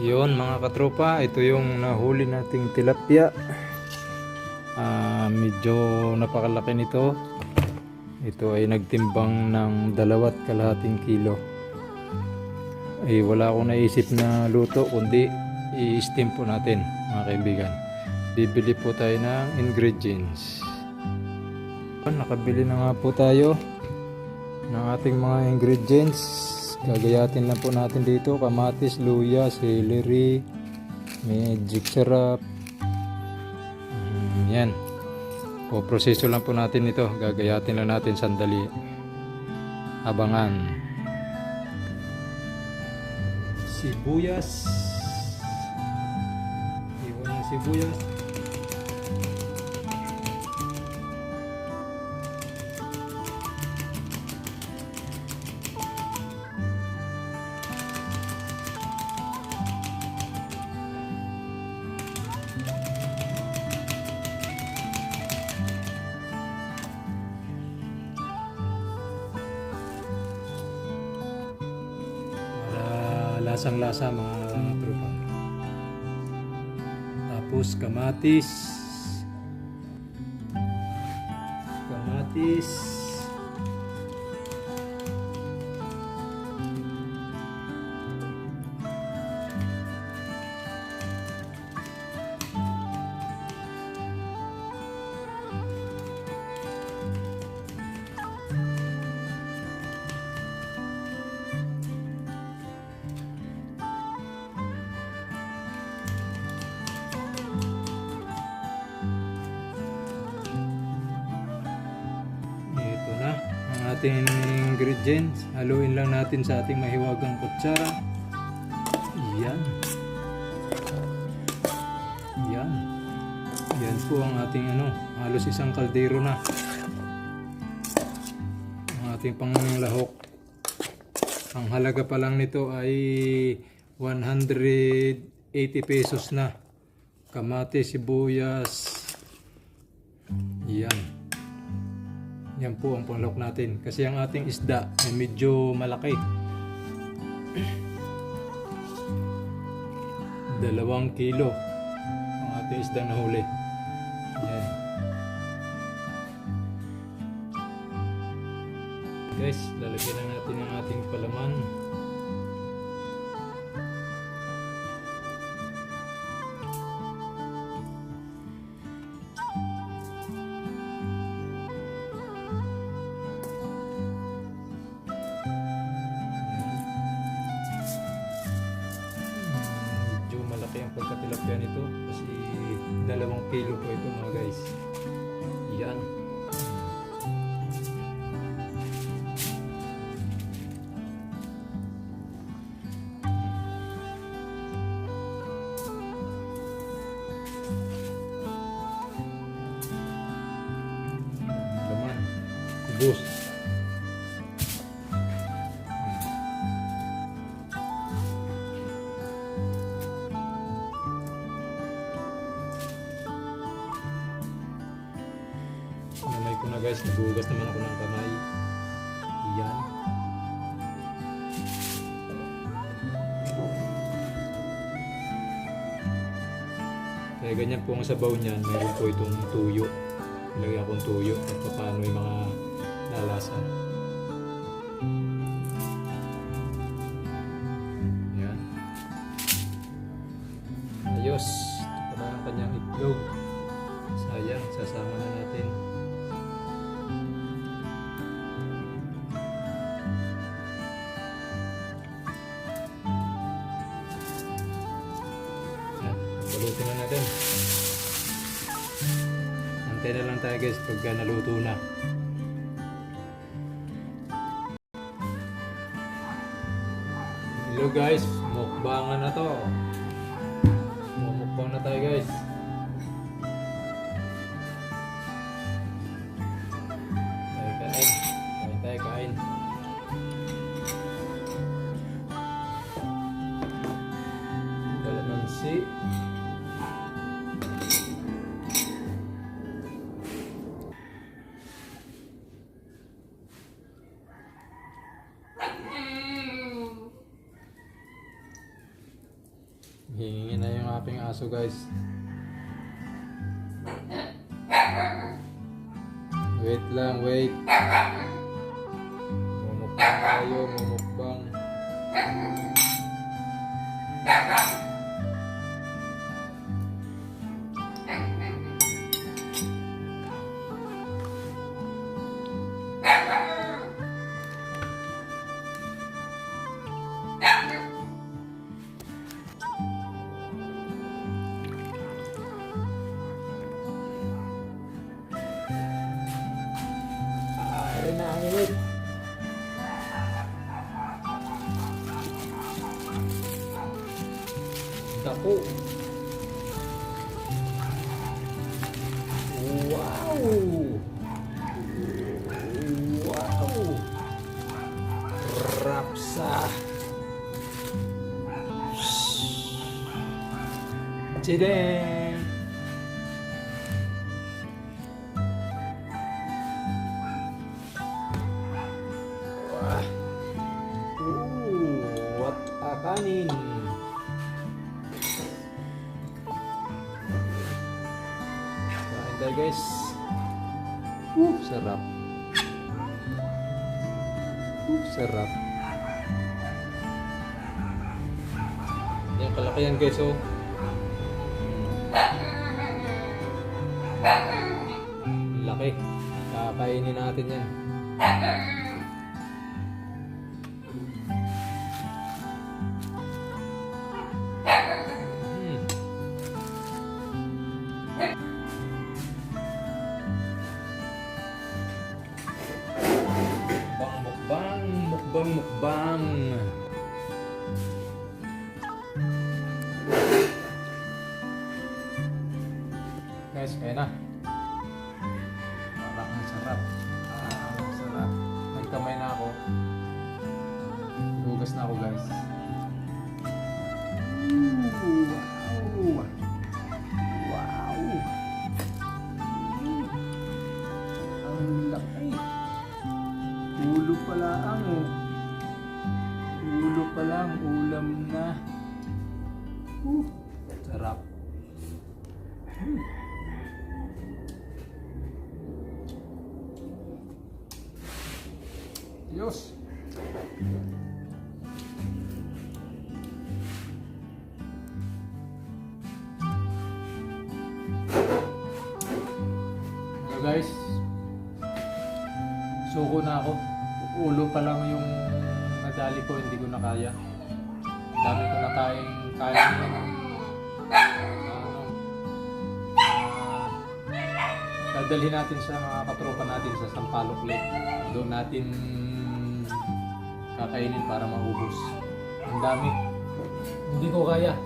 Yun mga katropa, ito yung nahuli nating tilapia. Medyo napakalaki nito. Ito ay nagtimbang ng 2.5 kilo. Wala akong naisip na luto kundi i-steam po natin mga kaibigan. Bibili po tayo ng ingredients. Nakabili na nga po tayo ng ating mga ingredients. Gagayatin lang po natin dito: kamatis, luya, celery, magic syrup. Yan. Proseso lang po natin ito. Gagayatin lang natin sandali. Abangan. Sibuyas. Iwan ng sibuyas. Lasang-lasa mga tropa. Tapos kamatis. Ating ingredients, haluin lang natin sa ating mahiwagang kutsara. Yan po ang ating halos isang kaldero na ang ating panglahok. Ang halaga pa lang nito ay 180 pesos na. Kamatis, sibuyas, yan po ang panglahok natin, kasi ang ating isda ay medyo malaki. 2 kilo ang ating isda na huli. Yan. Guys, lalagyan na natin ang ating palaman. Ang pagkatilapia nito kasi 2 kilo po ito mga guys. Yan. Laman. Kubos. Namay ko na guys, nagugas naman ako ng kamay. Yan. Kaya ganyan po ang sabaw niyan. Meron po itong tuyo. Ilagay akong tuyo at paano yung mga lalasa. Yan. Ayos. Ito pala ang kanyang itlog. Sayang, sasama na natin. Balutin na natin. Antay na lang tayo guys pagka naluto na. Hello guys, mukbangan na to. Mukbang na tayo guys. Kain. Kalamansi. Hingingin na yung aking aso guys. Wait lang, wait. Mumukbang tayo, mumukbang. Ay, nainit. Dako. Wow! Wow! Rapsa! Chideng! Wah! What a kanin! Kain tayo guys. Sarap. Sarap. Yan kalaki yan guys oh. Laki. Kakainin natin yan. Mukbang. Guys, kaya na. Parang ang sarap. Ang sarap. Nagkamay na ako. Hugas na ako guys. Wow! Wow! Ang laki. Ulo pala ang ulo pala ang ulam na. Sarap. Diyos. Hello guys. Suko na ako. Ulo pa lang yung nadali ko, hindi ko na kaya. Dami ko na kaya dadalhin natin sa mga katropa natin sa Sampaloc Lake. Doon natin kakainin para maubos. Ang dami. Hindi ko kaya.